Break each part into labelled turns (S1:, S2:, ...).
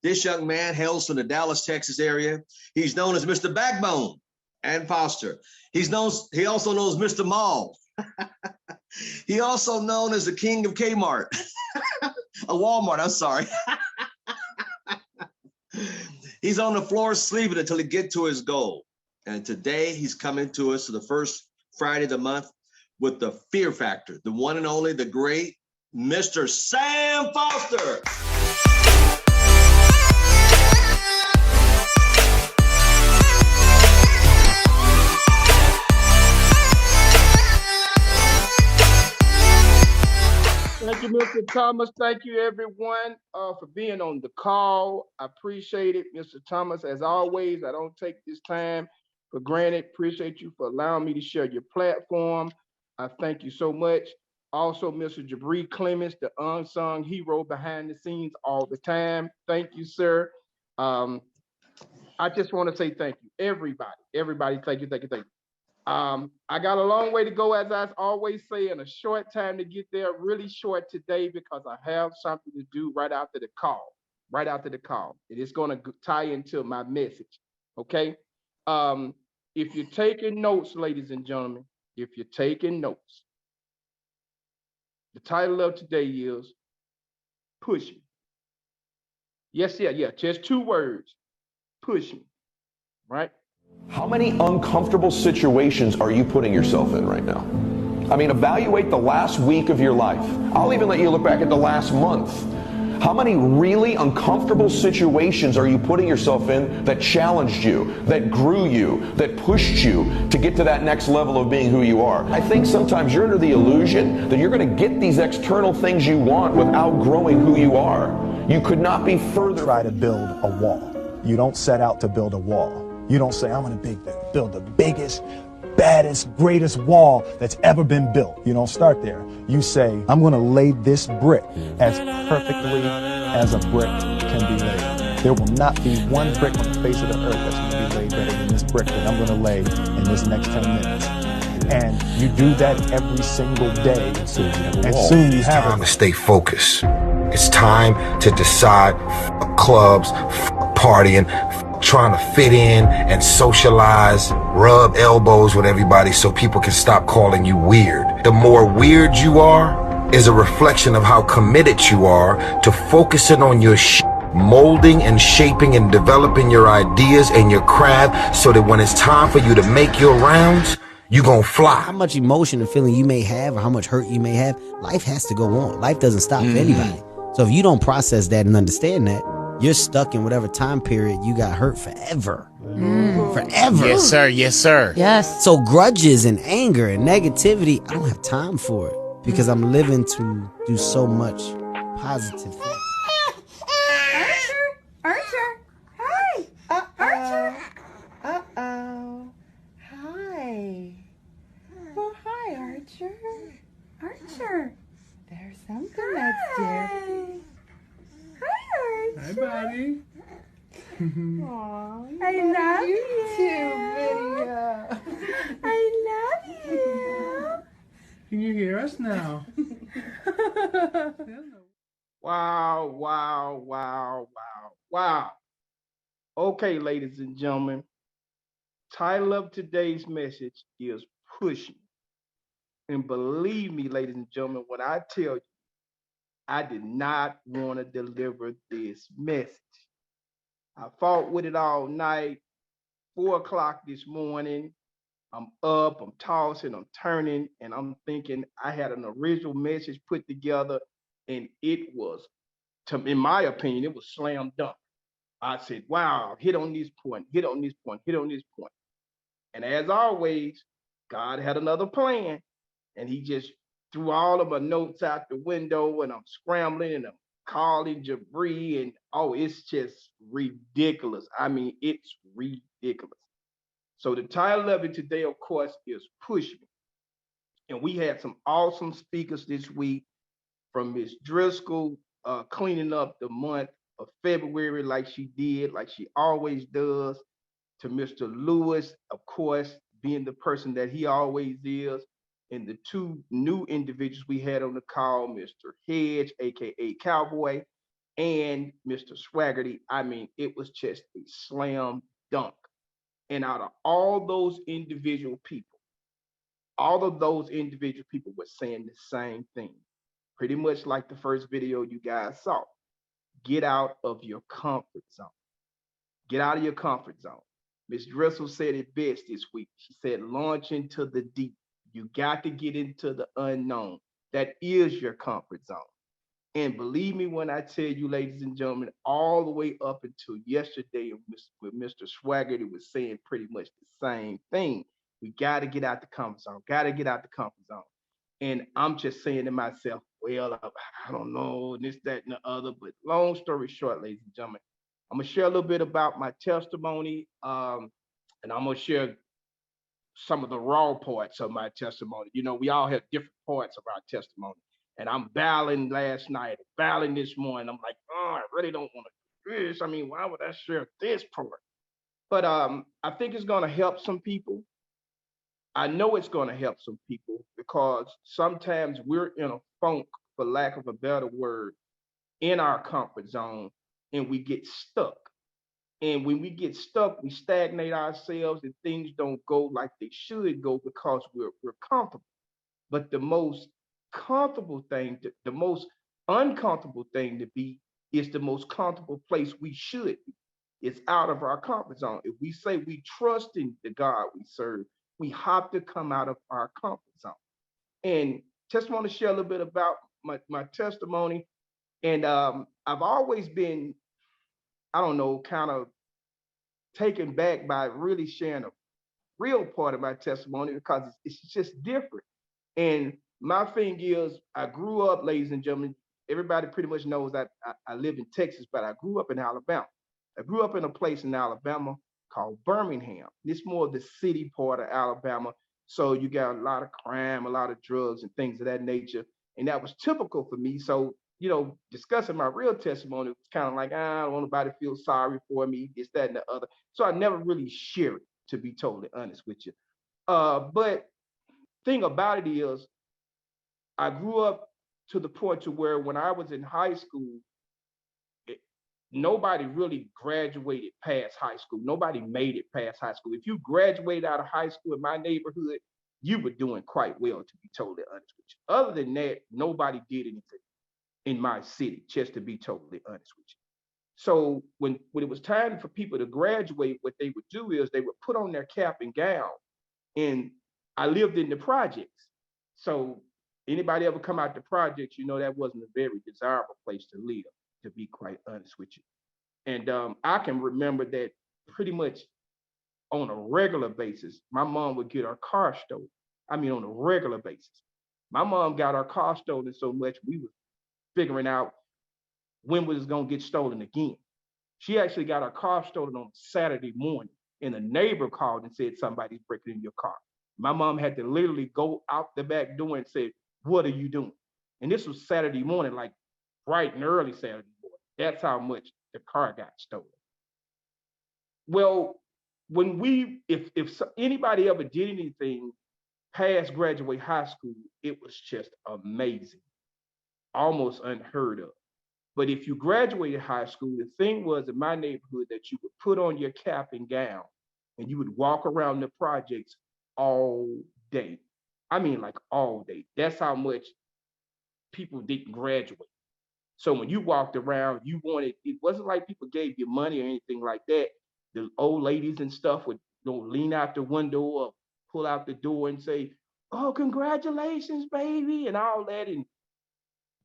S1: This young man hails from the Dallas, Texas area. He's known as Mr. Backbone and Foster. He also knows Mr. Mall. He also known as the king of Kmart. A Walmart, I'm sorry. He's on the floor sleeping until he gets to his goal. And today he's coming to us to the first Friday of the month with the Fear Factor, the one and only, the great Mr. Sam Foster.
S2: Thank you, Mr. Thomas. Thank you, everyone, for being on the call. I appreciate it, Mr. Thomas. As always, I don't take this time for granted. Appreciate you for allowing me to share your platform. I thank you so much. Also, Mr. Jabri Clements, the unsung hero behind the scenes all the time. Thank you, sir. I just want to say thank you, everybody. Everybody, thank you, thank you, thank you. I got a long way to go, as I always say, and a short time to get there. Really short today because I have something to do right after the call. Right after the call, it is going to tie into my message. Okay. If you're taking notes, ladies and gentlemen, if you're taking notes, the title of today is "Push Me." Yes, yeah. Just 2 words. Push me. Right.
S3: How many uncomfortable situations are you putting yourself in right now? I mean, evaluate the last week of your life. I'll even let you look back at the last month. How many really uncomfortable situations are you putting yourself in that challenged you, that grew you, that pushed you to get to that next level of being who you are? I think sometimes you're under the illusion that you're going to get these external things you want without growing who you are. You could not be further.
S4: Try to build a wall. You don't set out to build a wall. You don't say, I'm going to build the biggest, baddest, greatest wall that's ever been built. You don't start there. You say, I'm going to lay this brick as perfectly as a brick can be laid. There will not be one brick on the face of the earth that's going to be laid better than this brick that I'm going to lay in this next 10 minutes. And you do that every single day. And soon you have
S5: It's time to stay focused. It's time to decide clubs, partying, trying to fit in and socialize, rub elbows with everybody so people can stop calling you weird. The more weird you are is a reflection of how committed you are to focusing on your molding and shaping and developing your ideas and your craft so that when it's time for you to make your rounds, you gonna fly.
S6: How much emotion and feeling you may have or how much hurt you may have, life has to go on. Life doesn't stop for anybody. So if you don't process that and understand that, you're stuck in whatever time period you got hurt forever. Forever.
S7: Yes, sir. Yes, sir.
S8: Yes.
S6: So grudges and anger and negativity, I don't have time for it because I'm living to do so much positive things.
S8: Archer. Hi. Archer.
S9: Uh-oh. Hi. Well, hi, Archer.
S8: Archer.
S9: There's something that's different.
S8: Hi, Archer.
S10: Hi, buddy.
S9: Aw,
S8: I love
S9: you
S8: you.
S9: too, Video.
S8: I love you.
S10: Can you hear us now?
S2: Wow. Okay, ladies and gentlemen, title of today's message is Pushing. And believe me, ladies and gentlemen, when I tell you, I did not want to deliver this message. I fought with it all night, 4 o'clock this morning. I'm up, I'm tossing, I'm turning, and I'm thinking I had an original message put together, and it was, in my opinion, it was slam dunk. I said, wow, hit on this point, hit on this point, hit on this point. And as always, God had another plan, and he just threw all of my notes out the window, and I'm scrambling, and I'm calling Jabri, and it's just ridiculous. I mean, it's ridiculous. So the title of it today, of course, is Push Me. And we had some awesome speakers this week, from Miss Driscoll, cleaning up the month of February like she did, like she always does, to Mr. Lewis, of course, being the person that he always is, and the 2 new individuals we had on the call, Mr. Hedge, aka Cowboy, and Mr. Swaggerty. I mean, it was just a slam dunk. And out of all those individual people, all of those individual people were saying the same thing, pretty much like the first video you guys saw. Get out of your comfort zone. Get out of your comfort zone. Miss Dressel said it best this week. She said, launch into the deep. You got to get into the unknown. That is your comfort zone. And believe me when I tell you, ladies and gentlemen, all the way up until yesterday, with Mr. Swaggerty was saying pretty much the same thing. We got to get out the comfort zone. Got to get out the comfort zone. And I'm just saying to myself, well, I don't know, this, that, and the other. But long story short, ladies and gentlemen, I'm gonna share a little bit about my testimony, and I'm gonna share some of the raw parts of my testimony. You know, we all have different parts of our testimony. And I'm battling last night, battling this morning. I'm like, oh, I really don't want to do this. I mean, why would I share this part? But I think it's gonna help some people. I know it's gonna help some people because sometimes we're in a funk, for lack of a better word, in our comfort zone, and we get stuck. And when we get stuck, we stagnate ourselves and things don't go like they should go because we're comfortable. But the most comfortable thing, the most uncomfortable thing to be is the most comfortable place we should be. It's out of our comfort zone. If we say we trust in the God we serve, we have to come out of our comfort zone. And just want to share a little bit about my testimony. And I've always been, I don't know, kind of taken back by really sharing a real part of my testimony because it's just different. And my thing is, I grew up, ladies and gentlemen, everybody pretty much knows that I live in Texas, but I grew up in Alabama. I grew up in a place in Alabama called Birmingham. It's more of the city part of Alabama. So you got a lot of crime, a lot of drugs and things of that nature. And that was typical for me. So, you know, discussing my real testimony was kind of like, I don't want nobody to feel sorry for me, this, that, and the other. So I never really share it, to be totally honest with you. But thing about it is, I grew up to the point to where when I was in high school, nobody really graduated past high school. Nobody made it past high school. If you graduated out of high school in my neighborhood, you were doing quite well, to be totally honest with you. Other than that, nobody did anything in my city, just to be totally honest with you. So when it was time for people to graduate, what they would do is they would put on their cap and gown. And I lived in the projects. So anybody ever come out the projects, you know that wasn't a very desirable place to live, to be quite honest with you. And I can remember that pretty much on a regular basis, my mom would get our car stolen. I mean, on a regular basis. My mom got our car stolen so much, we were figuring out when was it gonna get stolen again. She actually got our car stolen on Saturday morning, and a neighbor called and said somebody's breaking in your car. My mom had to literally go out the back door and say, what are you doing? And this was Saturday morning, like bright and early Saturday morning. That's how much the car got stolen. Well, when if anybody ever did anything past graduate high school, it was just amazing, almost unheard of. But if you graduated high school, the thing was in my neighborhood that you would put on your cap and gown and you would walk around the projects all day. I mean, like all day. That's how much people didn't graduate. So when you walked around, it wasn't like people gave you money or anything like that. The old ladies and stuff would lean out the window or pull out the door and say, oh, congratulations, baby, and all that. And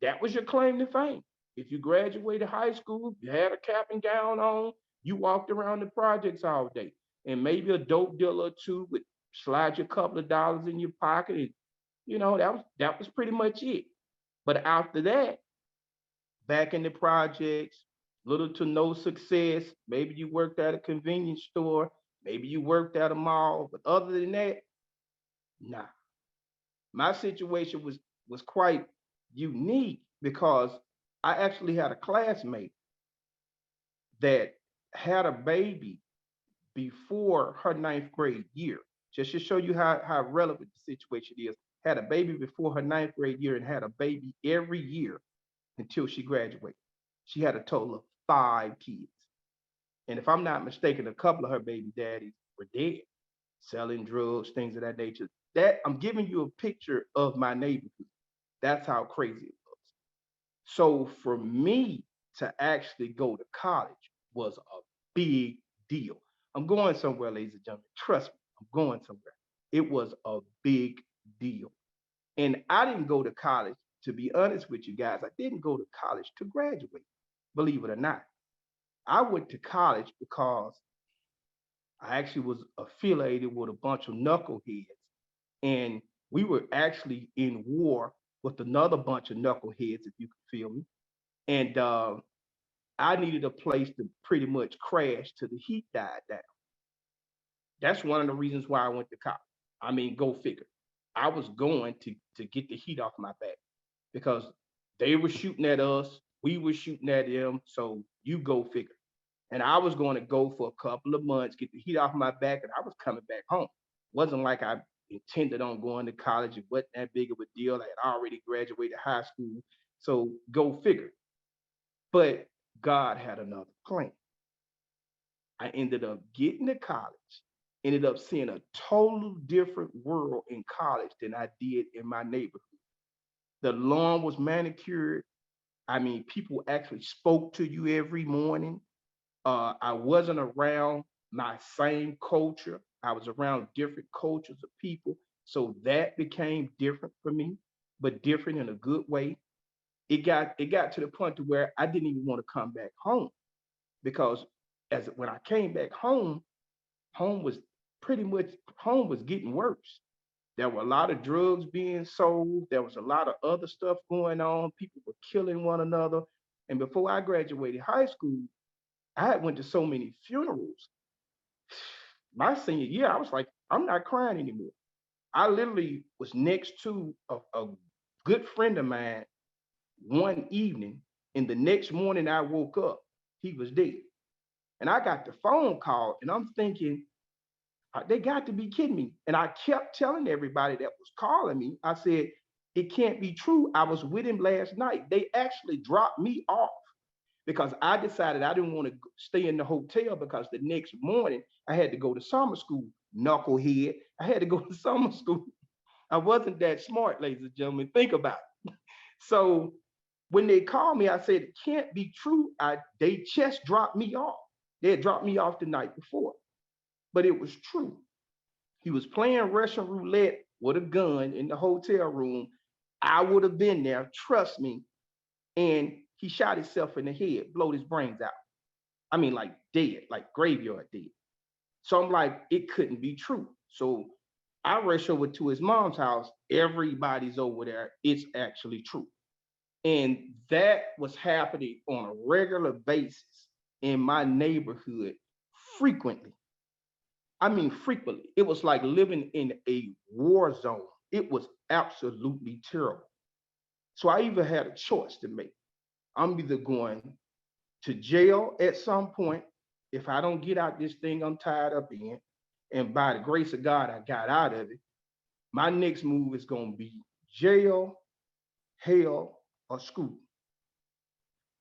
S2: that was your claim to fame. If you graduated high school, you had a cap and gown on, you walked around the projects all day. And maybe a dope dealer or two would slide you a couple of dollars in your pocket. And, you know, that was pretty much it. But after that, back in the projects, little to no success. Maybe you worked at a convenience store, maybe you worked at a mall, but other than that, nah. My situation was quite unique because I actually had a classmate that had a baby before her 9th grade year. Just to show you how relevant the situation is. Had a baby before her 9th grade year and had a baby every year until she graduated. She had a total of 5 kids. And if I'm not mistaken, a couple of her baby daddies were dead, selling drugs, things of that nature. That I'm giving you a picture of my neighborhood. That's how crazy it was. So for me to actually go to college was a big deal. I'm going somewhere, ladies and gentlemen. Trust me, I'm going somewhere. It was a big deal. And I didn't go to college, to be honest with you guys, I didn't go to college to graduate, believe it or not. I went to college because I actually was affiliated with a bunch of knuckleheads. And we were actually in war with another bunch of knuckleheads, if you can feel me. And I needed a place to pretty much crash till the heat died down. That's one of the reasons why I went to college. I mean, go figure. I was going to get the heat off my back because they were shooting at us, we were shooting at them. So you go figure. And I was going to go for a couple of months, get the heat off my back, and I was coming back home. Wasn't like I intended on going to college. It wasn't that big of a deal. I had already graduated high school. So go figure. But God had another plan. I ended up getting to college, ended up seeing a total different world in college than I did in my neighborhood. The lawn was manicured. I mean, people actually spoke to you every morning. I wasn't around my same culture. I was around different cultures of people. So that became different for me, but different in a good way. It got to the point to where I didn't even want to come back home because when I came back home, home was getting worse. There were a lot of drugs being sold. There was a lot of other stuff going on. People were killing one another. And before I graduated high school, I had went to so many funerals. My senior year, I was like, I'm not crying anymore. I literally was next to a good friend of mine one evening, and the next morning I woke up, he was dead. And I got the phone call, and I'm thinking, they got to be kidding me. And I kept telling everybody that was calling me, I said, it can't be true. I was with him last night. They actually dropped me off because I decided I didn't want to stay in the hotel because the next morning I had to go to summer school. Knucklehead. I had to go to summer school. I wasn't that smart, ladies and gentlemen. Think about it. So when they called me, I said, it can't be true. They just dropped me off. They had dropped me off the night before. But it was true. He was playing Russian roulette with a gun in the hotel room. I would have been there, trust me. And he shot himself in the head, blowed his brains out. I mean, like dead, like graveyard dead. So I'm like, it couldn't be true. So I rush over to his mom's house. Everybody's over there. It's actually true. And that was happening on a regular basis in my neighborhood frequently. I mean, frequently. It was like living in a war zone. It was absolutely terrible. So I even had a choice to make. I'm either going to jail at some point. If I don't get out this thing I'm tied up in, and by the grace of God, I got out of it, my next move is going to be jail, hell, or school.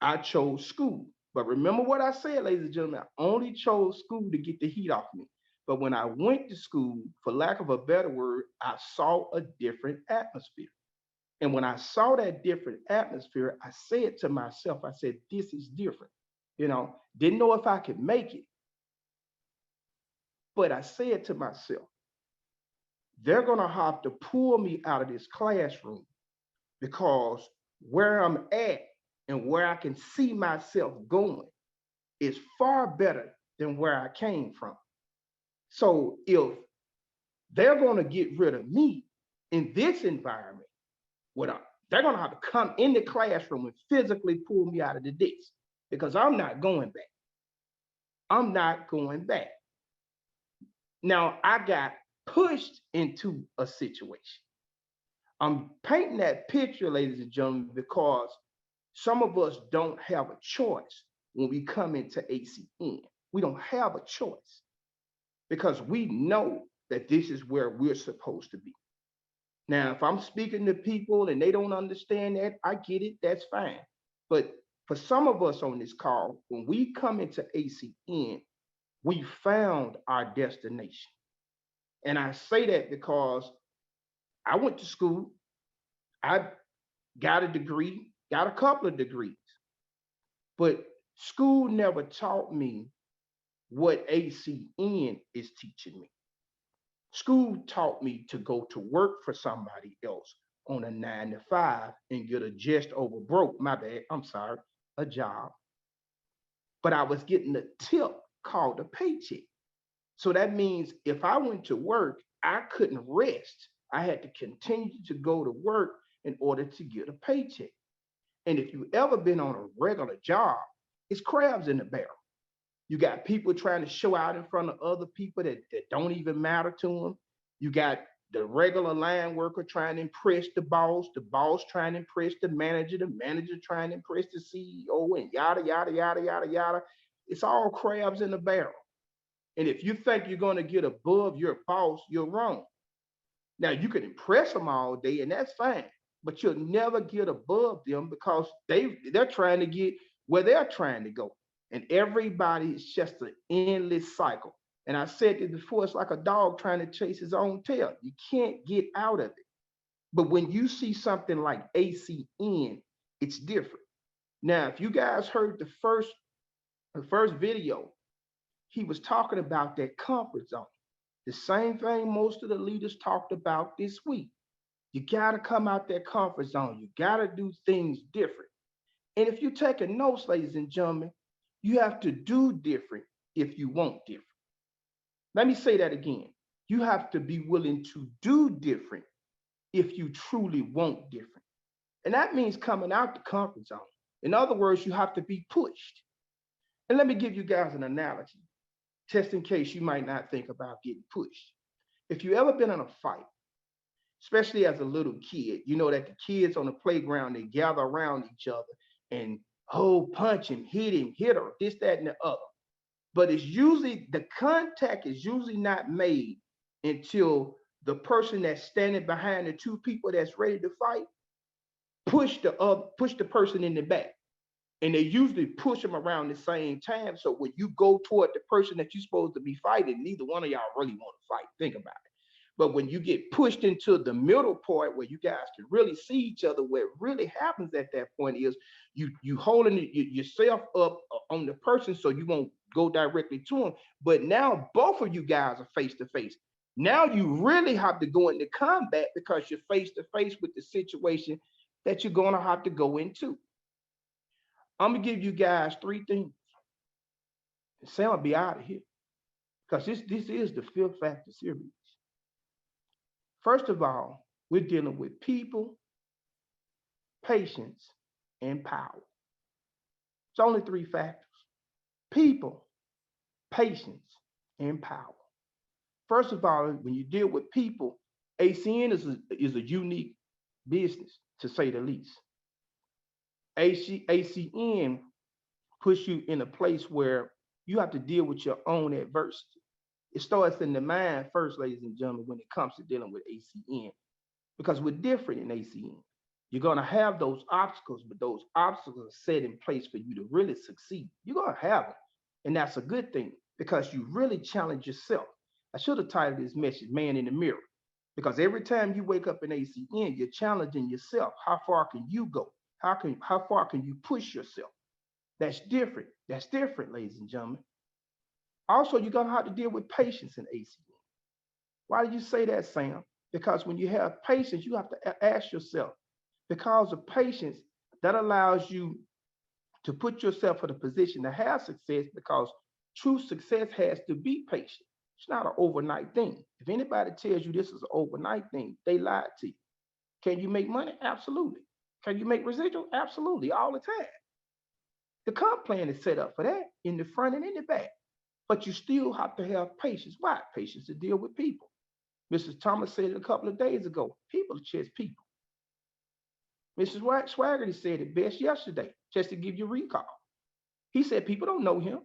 S2: I chose school. But remember what I said, ladies and gentlemen, I only chose school to get the heat off me. But when I went to school, for lack of a better word, I saw a different atmosphere. And when I saw that different atmosphere, I said to myself, I said, this is different. Didn't know if I could make it. But I said to myself, they're going to have to pull me out of this classroom because where I'm at and where I can see myself going is far better than where I came from. So if they're going to get rid of me in this environment, they're going to have to come in the classroom and physically pull me out of the desk because I'm not going back. I'm not going back. Now, I got pushed into a situation. I'm painting that picture, ladies and gentlemen, because some of us don't have a choice when we come into ACN. We don't have a choice because we know that this is where we're supposed to be. Now, if I'm speaking to people and they don't understand that, I get it, that's fine. But For some of us on this call, when we come into ACN, we found our destination. And I say that because I went to school, I got a degree, got a couple of degrees, but school never taught me what ACN is teaching me. School taught me to go to work for somebody else on a 9 to 5 and get a just over broke, my bad, I'm sorry, a job. But I was getting a tip called a paycheck. So that means if I went to work, I couldn't rest. I had to continue to go to work in order to get a paycheck. And if you ever been on a regular job, it's crabs in the barrel. You got people trying to show out in front of other people that don't even matter to them. You got the regular line worker trying to impress the boss trying to impress the manager trying to impress the CEO, and yada, yada, yada, yada, yada. It's all crabs in the barrel. And if you think you're going to get above your boss, you're wrong. Now, you can impress them all day, and that's fine, but you'll never get above them because they're trying to get where they're trying to go. And everybody is just an endless cycle. And I said this before, it's like a dog trying to chase his own tail. You can't get out of it. But when you see something like ACN, it's different. Now, if you guys heard the first video, he was talking about that comfort zone. The same thing most of the leaders talked about this week. You got to come out that comfort zone. You got to do things different. And if you're taking notes, ladies and gentlemen, you have to do different if you want different. Let me say that again. You have to be willing to do different if you truly want different. And that means coming out the comfort zone. In other words, you have to be pushed. And let me give you guys an analogy, just in case you might not think about getting pushed. If you ever been in a fight, especially as a little kid, you know that the kids on the playground, they gather around each other and punch him, hit her, this, that, and the other. But it's usually, the contact is usually not made until the person that's standing behind the two people that's ready to fight push the person in the back. And they usually push them around the same time. So when you go toward the person that you're supposed to be fighting, neither one of y'all really want to fight. Think about it. But when you get pushed into the middle part where you guys can really see each other, what really happens at that point is you holding yourself up on the person so you won't go directly to him. But now both of you guys are face to face. Now you really have to go into combat because you're face to face with the situation that you're going to have to go into. I'm going to give you guys 3 things. And say I'll be out of here because this is the Fear Factor series. First of all, we're dealing with people, patience, and power. It's only 3 factors. People, patience, and power. First of all, when you deal with people, ACN is a unique business, to say the least. ACN puts you in a place where you have to deal with your own adversity. It starts in the mind first, ladies and gentlemen, when it comes to dealing with ACN, because we're different in ACN. You're going to have those obstacles, but those obstacles are set in place for you to really succeed. You're going to have them, and that's a good thing because you really challenge yourself. I should have titled this message, Man in the Mirror, because every time you wake up in ACN, you're challenging yourself. How far can you go? How far can you push yourself? That's different. That's different, ladies and gentlemen. Also, you're going to have to deal with patience in ACN. Why did you say that, Sam? Because when you have patience, you have to ask yourself, because of patience, that allows you to put yourself in a position to have success, because true success has to be patient. It's not an overnight thing. If anybody tells you this is an overnight thing, they lied to you. Can you make money? Absolutely. Can you make residual? Absolutely, all the time. The comp plan is set up for that in the front and in the back. But you still have to have patience. Why? Patience to deal with people. Mrs. Thomas said it a couple of days ago. People are just people. Mrs. Swaggerty said it best yesterday, just to give you recall. He said people don't know him.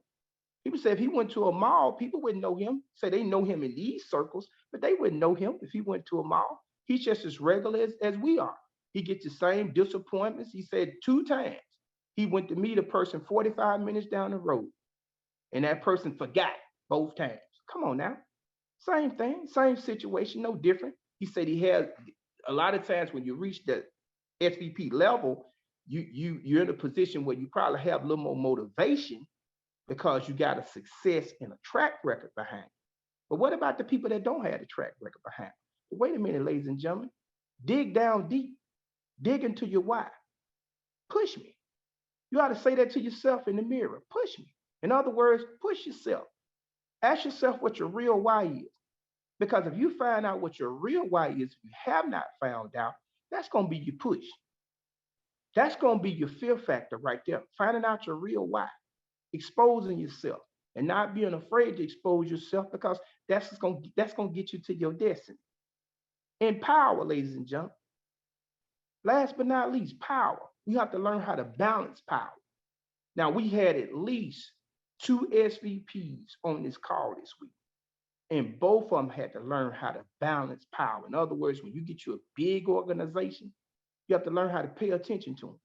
S2: People said if he went to a mall, people wouldn't know him. Say they know him in these circles, but they wouldn't know him if he went to a mall. He's just as regular as we are. He gets the same disappointments. He said 2 times. He went to meet a person 45 minutes down the road, and that person forgot both times. Come on now. Same thing, same situation, no different. He said he had a lot of times when you reach the SVP level, you're in a position where you probably have a little more motivation because you got a success and a track record behind it. But what about the people that don't have a track record behind it? Wait a minute, ladies and gentlemen. Dig down deep. Dig into your why. Push me. You ought to say that to yourself in the mirror. Push me. In other words, push yourself. Ask yourself what your real why is. Because if you find out what your real why is, if you have not found out, that's going to be your push. That's going to be your fear factor right there. Finding out your real why. Exposing yourself and not being afraid to expose yourself, because that's going to get you to your destiny. And power, ladies and gentlemen. Last but not least, power. We have to learn how to balance power. Now, we had at least 2 SVPs on this call this week, and both of them had to learn how to balance power. In other words, when you get you a big organization, you have to learn how to pay attention to them.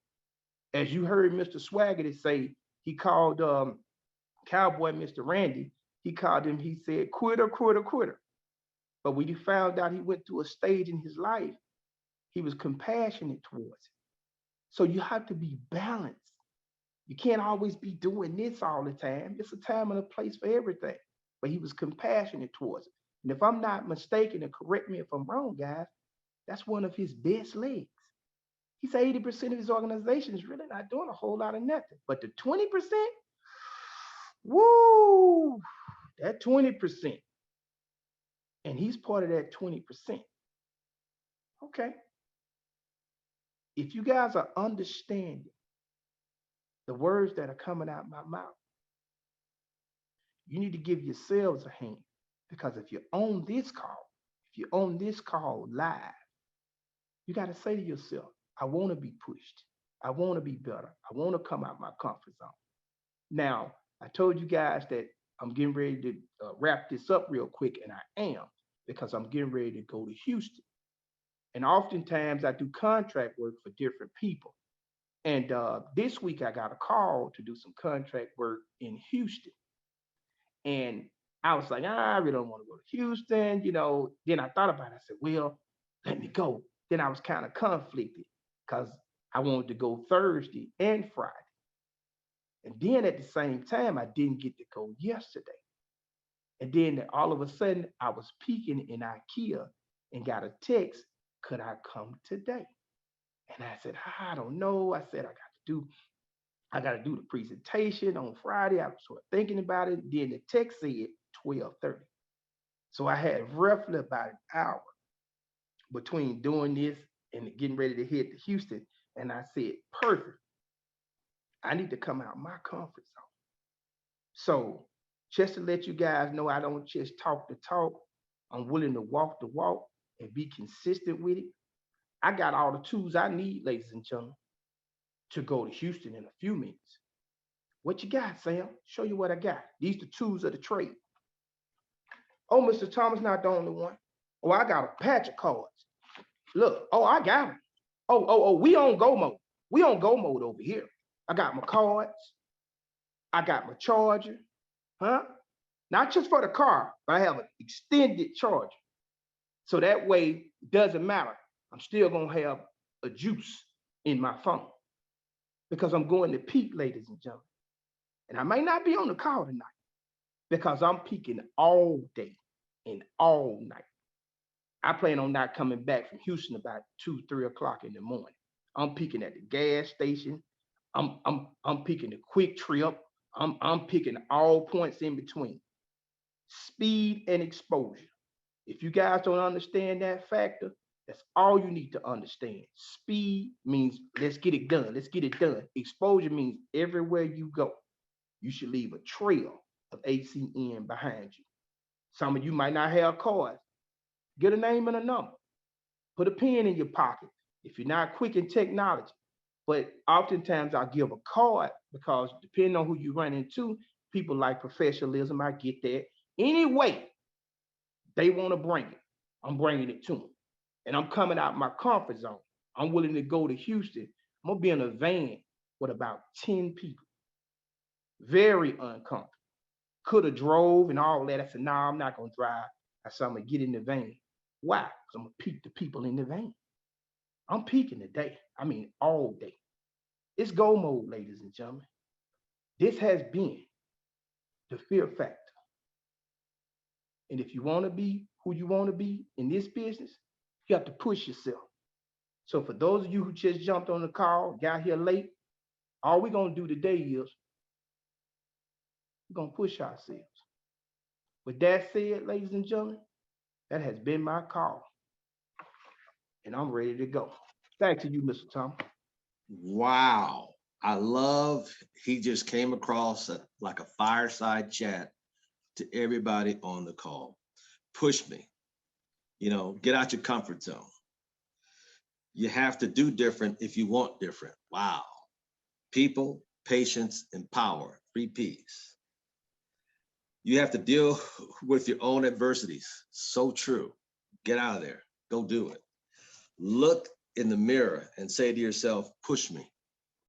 S2: As you heard Mr. Swagger say, he called Cowboy Mr. Randy, he called him, he said, quitter, quitter, quitter. But when he found out he went through a stage in his life, he was compassionate towards it. So you have to be balanced. You can't always be doing this all the time. It's a time and a place for everything. But he was compassionate towards it. And if I'm not mistaken, and correct me if I'm wrong, guys, that's one of his best legs. He said 80% of his organization is really not doing a whole lot of nothing. But the 20%, woo, that 20%. And he's part of that 20%. Okay. If you guys are understanding the words that are coming out my mouth, you need to give yourselves a hand, because if you're on this call live, you got to say to yourself, I want to be pushed. I want to be better. I want to come out my comfort zone. Now, I told you guys that I'm getting ready to wrap this up real quick, and I am, because I'm getting ready to go to Houston. And oftentimes I do contract work for different people. And this week I got a call to do some contract work in Houston. And I was like, I really don't want to go to Houston. Then I thought about it. I said, well, let me go. Then I was kind of conflicted because I wanted to go Thursday and Friday. And then at the same time, I didn't get to go yesterday. And then all of a sudden I was peeking in IKEA and got a text, could I come today? And I said, I don't know. I said, I got to do the presentation on Friday. I was sort of thinking about it. Then the text said 12:30. So I had roughly about an hour between doing this and getting ready to head to Houston. And I said, perfect. I need to come out my comfort zone. So just to let you guys know, I don't just talk the talk. I'm willing to walk the walk and be consistent with it. I got all the tools I need, ladies and gentlemen, to go to Houston in a few minutes. What you got, Sam? Show you what I got. These the tools of the trade. Oh, Mr. Thomas, not the only one. Oh, I got a patch of cards. Look, I got them. Oh, we on go mode. We on go mode over here. I got my cards. I got my charger. Not just for the car, but I have an extended charger. So that way, it doesn't matter. I'm still gonna have a juice in my phone because I'm going to peak, ladies and gentlemen. And I may not be on the call tonight because I'm peaking all day and all night. I plan on not coming back from Houston about 2-3 o'clock in the morning. I'm peaking at the gas station. I'm peaking the quick trip. I'm picking all points in between. Speed and exposure. If you guys don't understand that factor, that's all you need to understand. Speed means let's get it done. Let's get it done. Exposure means everywhere you go, you should leave a trail of ACN behind you. Some of you might not have cards. Get a name and a number. Put a pen in your pocket if you're not quick in technology. But oftentimes I'll give a card because depending on who you run into, people like professionalism. I get that. Anyway, they want to bring it. I'm bringing it to them. And I'm coming out my comfort zone. I'm willing to go to Houston. I'm going to be in a van with about 10 people. Very uncomfortable. Could have drove and all that. I said, no, I'm not going to drive. I said, I'm going to get in the van. Why? Because I'm going to peek the people in the van. I'm peeking today. I mean, all day. It's go mode, ladies and gentlemen. This has been the Fear Factor. And if you want to be who you want to be in this business, you have to push yourself. So for those of you who just jumped on the call, got here late, all we're going to do today is we're going to push ourselves. With that said, ladies and gentlemen, that has been my call. And I'm ready to go. Back to you, Mr. Tom.
S1: Wow. I love, he just came across like a fireside chat to everybody on the call. Push me, get out your comfort zone. You have to do different if you want different. Wow. People, patience, and power, 3 Ps. You have to deal with your own adversities. So true. Get out of there. Go do it. Look in the mirror and say to yourself, push me.